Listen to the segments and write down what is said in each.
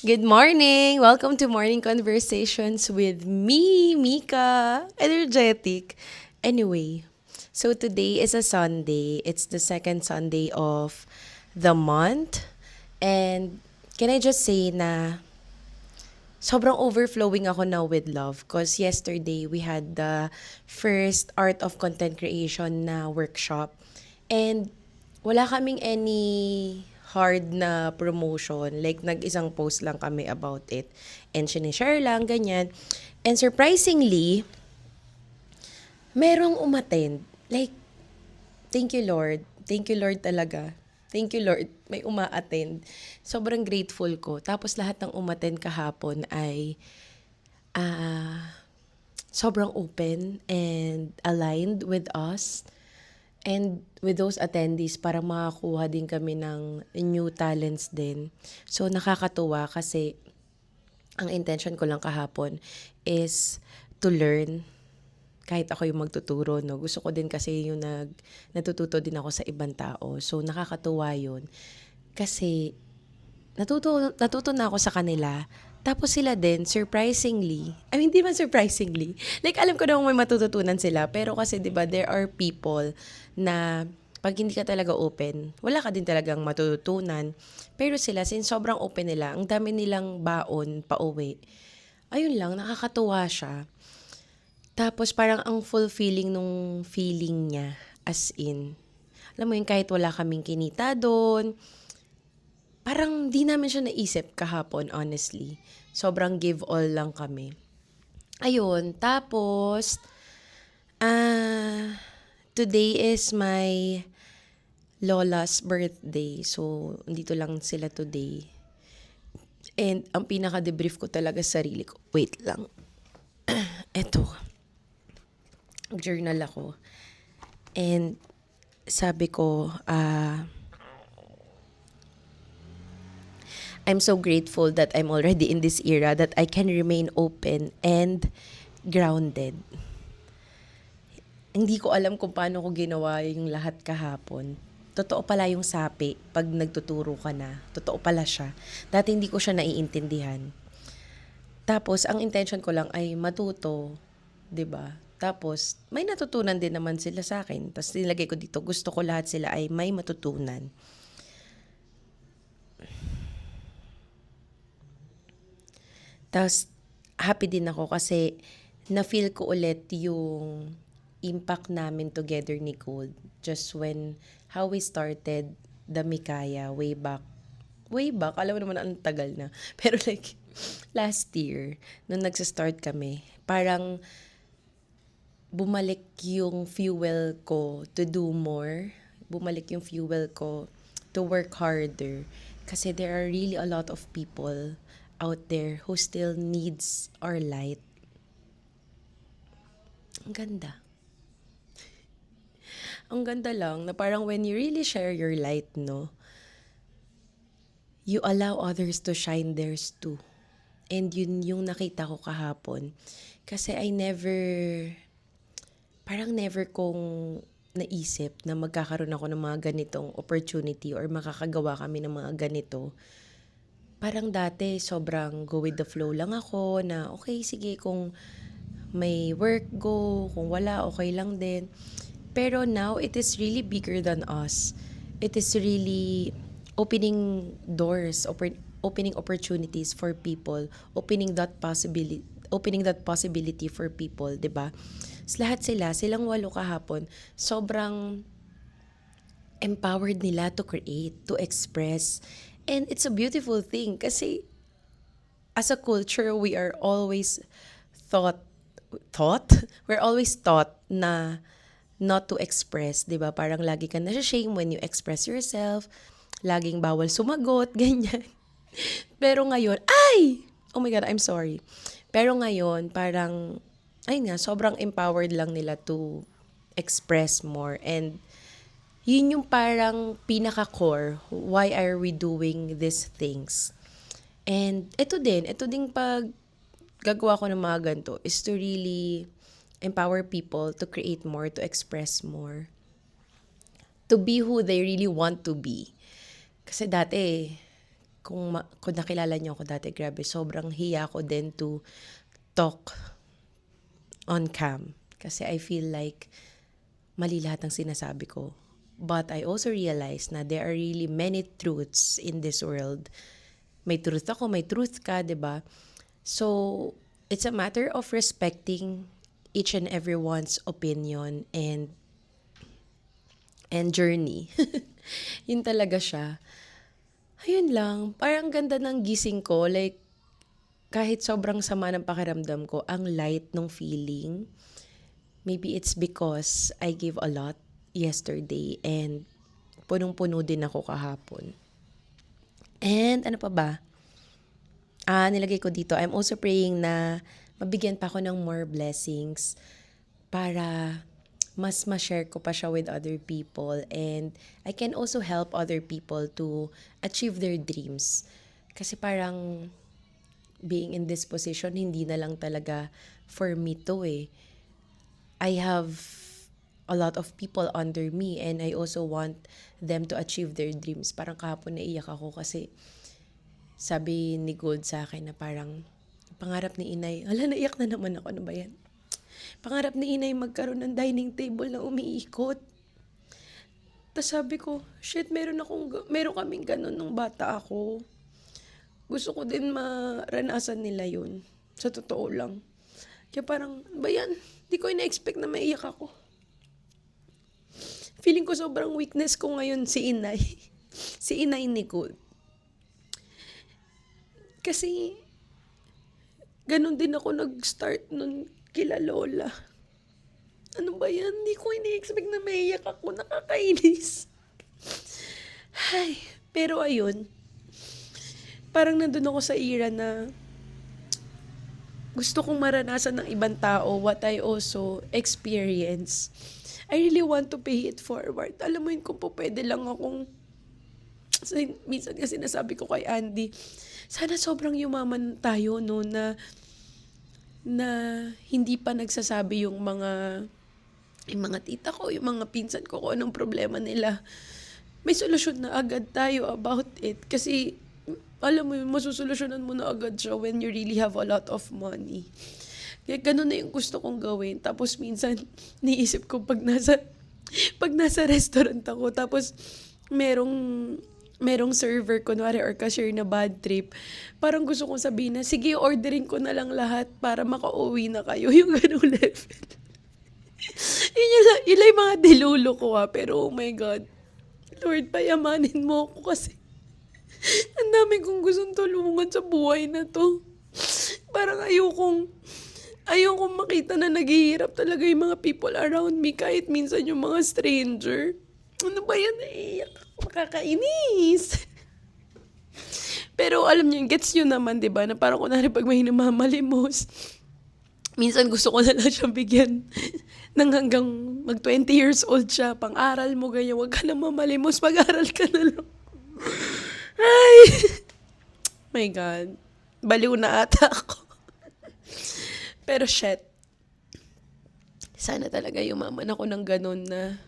Good morning! Welcome to Morning Conversations with me, Mika. Energetic. Anyway, so today is a Sunday. It's the second Sunday of the month. And can I just say na sobrang overflowing ako now with love because yesterday we had the first Art of Content Creation na workshop and wala kaming any hard na promotion. Like, nag-isang post lang kami about it. And sinishare lang, ganyan. And surprisingly, merong umattend. Like, thank you Lord. Thank you Lord talaga. Thank you Lord. May uma-attend. Sobrang grateful ko. Tapos lahat ng umattend kahapon ay ah sobrang open and aligned with us and with those attendees para makakuha din kami ng new talents din. So nakakatuwa kasi ang intention ko lang kahapon is to learn kahit ako yung magtuturo, no? Gusto ko din kasi yung natututo din ako sa ibang tao. So, nakakatuwa yun. Kasi, natuto na ako sa kanila. Tapos sila din, surprisingly, I mean, di man surprisingly, like, alam ko na may matututunan sila, pero kasi, di ba, there are people na pag hindi ka talaga open, wala ka din talagang matututunan. Pero sila, since sobrang open nila, ang dami nilang baon pa uwi. Ayun lang, nakakatuwa siya. Tapos parang ang fulfilling nung feeling niya, as in. Alam mo yun, kahit wala kaming kinita doon, parang di namin siya naisip kahapon, honestly. Sobrang give all lang kami. Ayun, tapos, today is my lola's birthday. So, dito lang sila today. And ang pinaka-debrief ko talaga sa sarili ko. Wait lang. Eto. Journal ako. And sabi ko, I'm so grateful that I'm already in this era that I can remain open and grounded. Hindi ko alam kung paano ko ginawa yung lahat kahapon. Totoo pala yung sapi pag nagtuturo ka na. Totoo pala siya. Dati hindi ko siya naiintindihan. Tapos, ang intention ko lang ay matuto, 'di ba? Tapos, may natutunan din naman sila sa akin. Tapos, nilagay ko dito, gusto ko lahat sila ay may matutunan. Tapos, happy din ako kasi na-feel ko ulit yung impact namin together ni Gold. Just when, how we started the Mikaya way back, alam mo naman ang tagal na. Pero like, last year, nung nagsa-start kami, parang bumalik yung fuel ko to do more. Bumalik yung fuel ko to work harder. Kasi there are really a lot of people out there who still needs our light. Ang ganda. Ang ganda lang na parang when you really share your light, no, you allow others to shine theirs too. And yun yung nakita ko kahapon. Kasi parang never kong naisip na magkakaroon ako ng mga ganitong opportunity or makakagawa kami ng mga ganito. Parang dati sobrang go with the flow lang ako na okay, sige, kung may work, go. Kung wala, okay lang din. Pero now, it is really bigger than us. It is really opening doors, opening opportunities for people, opening that possibility for people, 'di ba? Lahat silang walo kahapon, sobrang empowered nila to create, to express. And it's a beautiful thing kasi as a culture, we are always taught, we're always taught na not to express, 'di ba? Parang lagi ka na-shame when you express yourself. Laging bawal sumagot, ganyan. Pero ngayon, ay! Oh my God, I'm sorry. Pero ngayon, parang, ayun nga, sobrang empowered lang nila to express more. And yun yung parang pinaka-core, why are we doing these things? And ito din pag gagawa ko ng mga ganito is to really empower people to create more, to express more, to be who they really want to be. Kasi dati, kung nakilala niyo ako dati, grabe, sobrang hiya ko din to talk on cam. Kasi I feel like mali lahat ng sinasabi ko. But I also realize na there are really many truths in this world. May truth ako, may truth ka, 'di ba? So, it's a matter of respecting each and everyone's opinion and journey. Yun talaga siya. Ayun lang, parang ganda ng gising ko. Like, kahit sobrang sama ng pakiramdam ko, ang light ng feeling. Maybe it's because I gave a lot yesterday and punong-puno din ako kahapon. And ano pa ba? Nilagay ko dito, I'm also praying na mabigyan pa ako ng more blessings para mas ma-share ko pa siya with other people and I can also help other people to achieve their dreams. Kasi parang being in this position, hindi na lang talaga for me to eh. I have a lot of people under me and I also want them to achieve their dreams. Parang kahapon naiyak ako kasi sabi ni Gold sa akin na parang pangarap ni Inay, naiyak na naman ako, ano ba yan? Pangarap ni Inay magkaroon ng dining table na umiikot. Tapos sabi ko, shit, meron kaming ganun nung bata ako. Gusto ko din maranasan nila yun. Sa totoo lang. Kaya parang, ba yan? Di ko ina-expect na maiyak ako. Feeling ko sobrang weakness ko ngayon si Inay. Si Inay ni Gold. Kasi, ganun din ako nag-start nun kila Lola. Ano ba yan? Di ko ina-expect na maiyak ako. Nakakainis. Ay, pero ayun. Parang nandun ako sa era na gusto kong maranasan ng ibang tao what I also experience. I really want to pay it forward. Alam mo yun, kung po pwede lang akong, minsan kasi sinasabi ko kay Andy, sana sobrang yumaman tayo, no, na hindi pa nagsasabi yung mga tita ko, yung mga pinsan ko kung anong problema nila. May solusyon na agad tayo about it. Kasi, alam mo yun, masusolusyonan mo na agad siya when you really have a lot of money. Kaya ganun na yung gusto kong gawin. Tapos minsan, niisip ko pag nasa restaurant ako, tapos merong server, kunwari, or cashier na bad trip, parang gusto kong sabihin na, sige, ordering ko na lang lahat para makauwi na kayo. Yung ganung level. yun lang yung mga dilulo ko pero oh my God, Lord, payamanin mo ako kasi ang dami kong gustong tulungan sa buhay na to. Parang ayokong makita na naghihirap talaga yung mga people around me, kahit minsan yung mga stranger. Ano ba yan? Naiiyak ako, makakainis. Pero alam niyo, gets nyo naman, diba? Na parang kunwari pag may namamalimos, minsan gusto ko na lang siyang bigyan ng hanggang mag 20 years old siya. Pang-aral mo, ganyan. Huwag ka na mamalimos, mag-aral ka na lang. Ay! My God. Baliw na ata ako. Pero shit. Sana talaga yumaman ako ng ganun na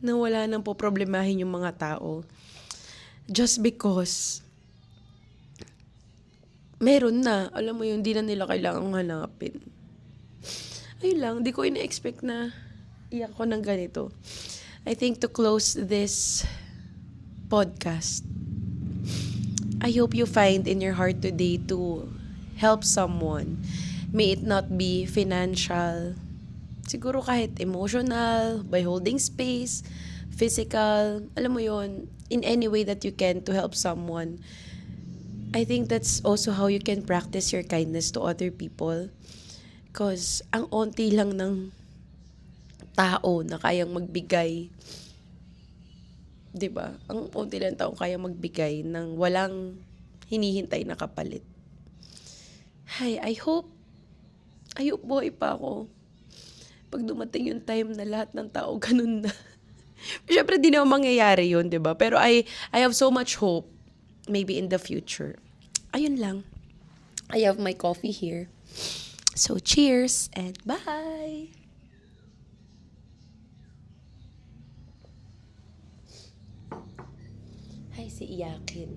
wala nang poproblemahin yung mga tao. Just because meron na. Alam mo yun, di na nila kailangang hanapin. Ayun lang, di ko ina-expect na iyak ko ng ganito. I think to close this podcast, I hope you find in your heart today to help someone. May it not be financial, siguro kahit emotional, by holding space, physical, alam mo yon, in any way that you can to help someone. I think that's also how you can practice your kindness to other people. Because ang onti lang ng tao na kayang magbigay, 'di ba? Ang onti lang taong kayang magbigay ng walang hinihintay na kapalit. I hope buhay pa ako pag dumating yung time na lahat ng tao ganun na. Siyempre di naman mangyayari yun, 'di ba? Pero I have so much hope maybe in the future. Ayun lang. I have my coffee here. So cheers and bye. iiyakin.